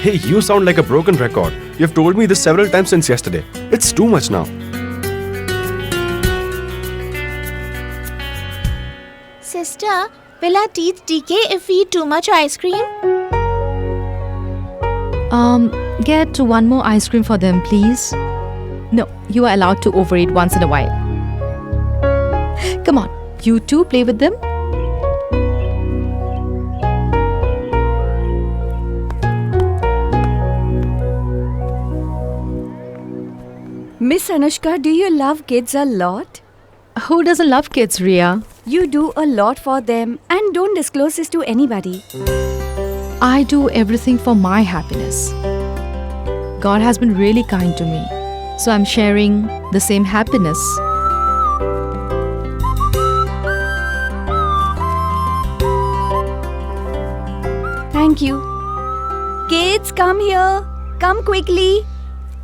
Hey, you sound like a broken record. You've told me this several times since yesterday. It's too much now. Sister, will our teeth decay if we eat too much ice cream? Get one more ice cream for them, please. No, you are allowed to overeat once in a while. Come on, you two play with them. Miss Anushka, do you love kids a lot? Who doesn't love kids, Ria? You do a lot for them and don't disclose this to anybody. I do everything for my happiness. God has been really kind to me, so I'm sharing the same happiness. Thank you. Kids, come here. Come quickly.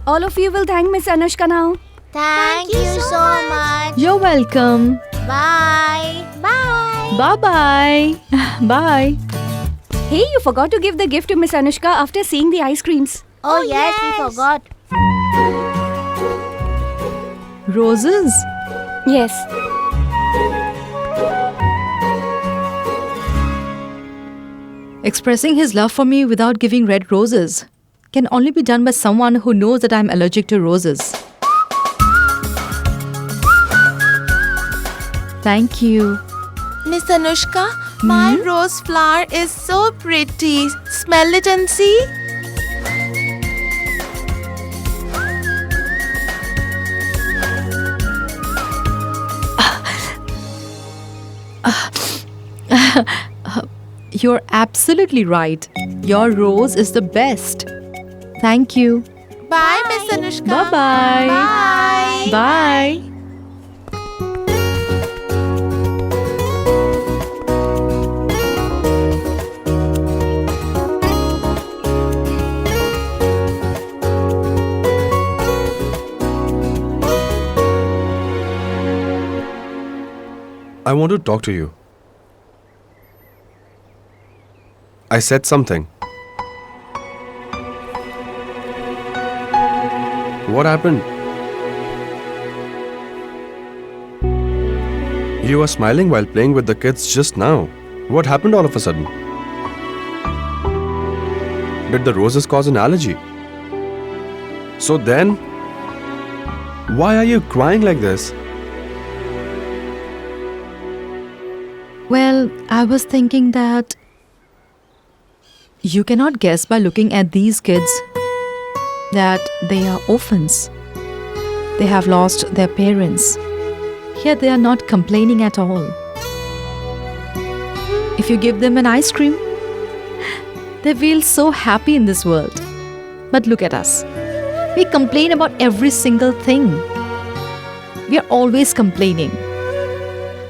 All of you will thank Miss Anushka now. Thank you so much. You're welcome. Bye. Bye. Bye-bye. Bye. Hey, you forgot to give the gift to Miss Anushka after seeing the ice creams. Oh, yes, we forgot. Roses? Yes. Expressing his love for me without giving red roses can only be done by someone who knows that I'm allergic to roses. Thank you. Miss Anushka, my rose flower is so pretty. Smell it and see. You're absolutely right. Your rose is the best. Thank you. Bye, Miss Anushka. Bye-bye. Bye. Bye. I want to talk to you. I said something. What happened? You were smiling while playing with the kids just now. What happened all of a sudden? Did the roses cause an allergy? So then, why are you crying like this? Well, I was thinking that you cannot guess by looking at these kids that they are orphans. They have lost their parents. Yet they are not complaining at all. If you give them an ice cream, they feel so happy in this world. But look at us. We complain about every single thing. We are always complaining.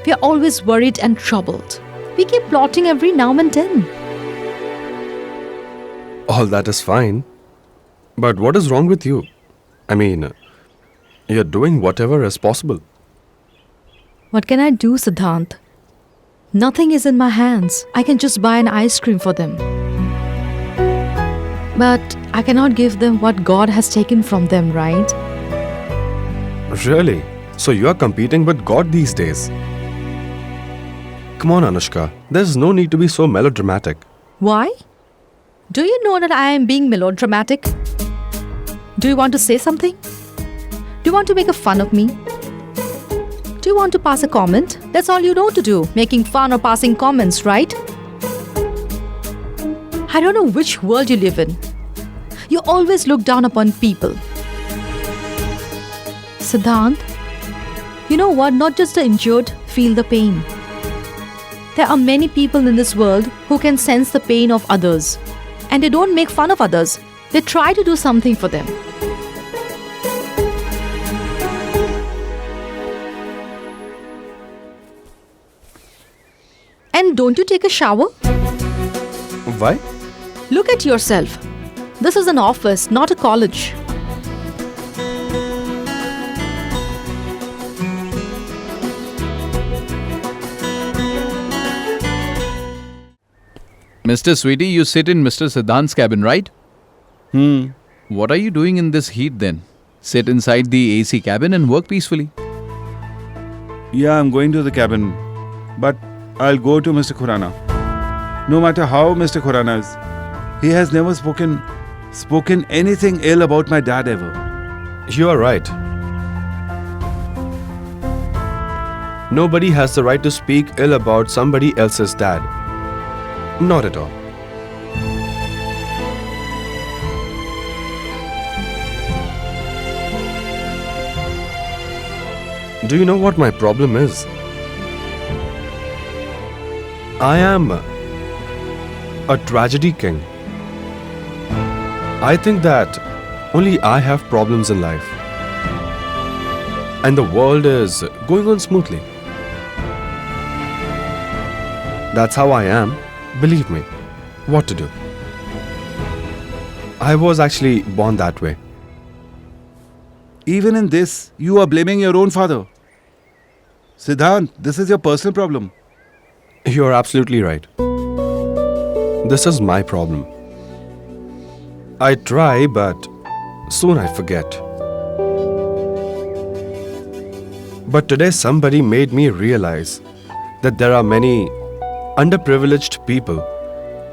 We are always worried and troubled. We keep plotting every now and then. All that is fine. But what is wrong with you? I mean, you're doing whatever is possible. What can I do, Siddhant? Nothing is in my hands. I can just buy an ice cream for them. But I cannot give them what God has taken from them, right? Really? So you're competing with God these days? Come on, Anushka. There's no need to be so melodramatic. Why? Do you know that I am being melodramatic? Do you want to say something? Do you want to make a fun of me? Do you want to pass a comment? That's all you know to do, making fun or passing comments, right? I don't know which world you live in. You always look down upon people. Siddhant, you know what? Not just the injured feel the pain. There are many people in this world who can sense the pain of others. And they don't make fun of others. They try to do something for them. And don't you take a shower? Why? Look at yourself. This is an office, not a college. Mr. Sweetie, you sit in Mr. Siddhant's cabin, right? What are you doing in this heat then? Sit inside the AC cabin and work peacefully. Yeah, I'm going to the cabin. But I'll go to Mr. Khurana. No matter how Mr. Khurana is, he has never spoken anything ill about my dad ever. You are right. Nobody has the right to speak ill about somebody else's dad. Not at all. Do you know what my problem is? I am a tragedy king. I think that only I have problems in life. And the world is going on smoothly. That's how I am. Believe me. What to do? I was actually born that way. Even in this, you are blaming your own father. Siddhant, this is your personal problem. You're absolutely right. This is my problem. I try, but soon I forget. But today somebody made me realize that there are many underprivileged people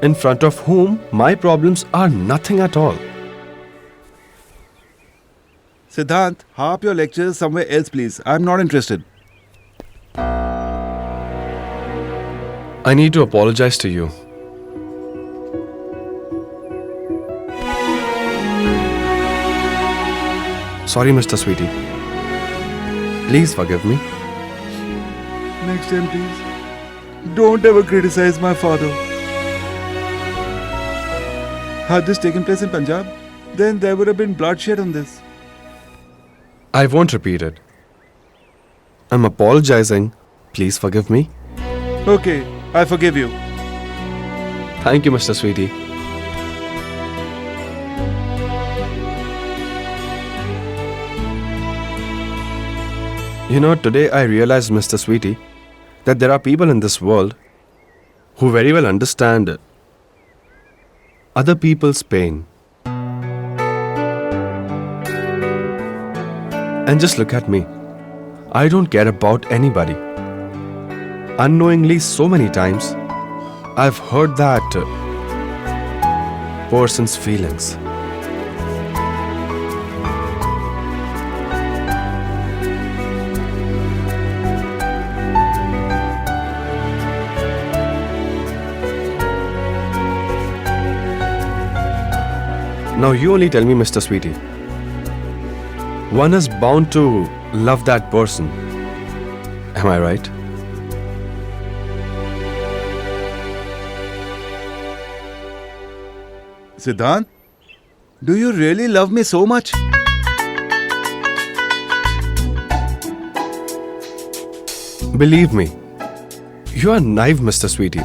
in front of whom my problems are nothing at all. Siddhant, harp your lectures somewhere else, please. I'm not interested. I need to apologize to you. Sorry, Mr. Sweetie. Please forgive me. Next time, please. Don't ever criticize my father. Had this taken place in Punjab, then there would have been bloodshed on this. I won't repeat it. I'm apologizing. Please forgive me. Okay, I forgive you. Thank you, Mr. Sweetie. You know, today I realized, Mr. Sweetie, that there are people in this world who very well understand other people's pain. And just look at me. I don't care about anybody. Unknowingly, so many times, I've hurt that person's feelings. Now you only tell me, Mr. Sweetie. One is bound to love that person. Am I right? Siddhant, do you really love me so much? Believe me, you are naive, Mr. Sweetie.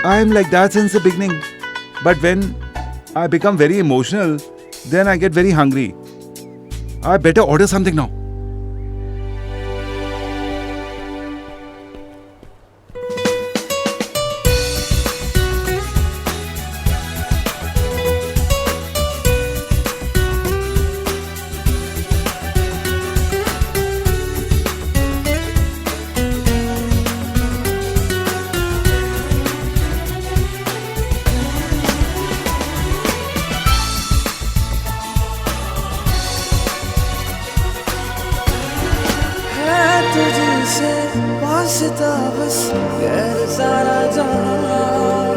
I am like that since the beginning. But when I become very emotional, then I get very hungry. I better order something now. तुझसे वास्ता बस गैर सारा जहां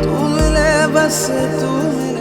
तू मिले बस तू मिले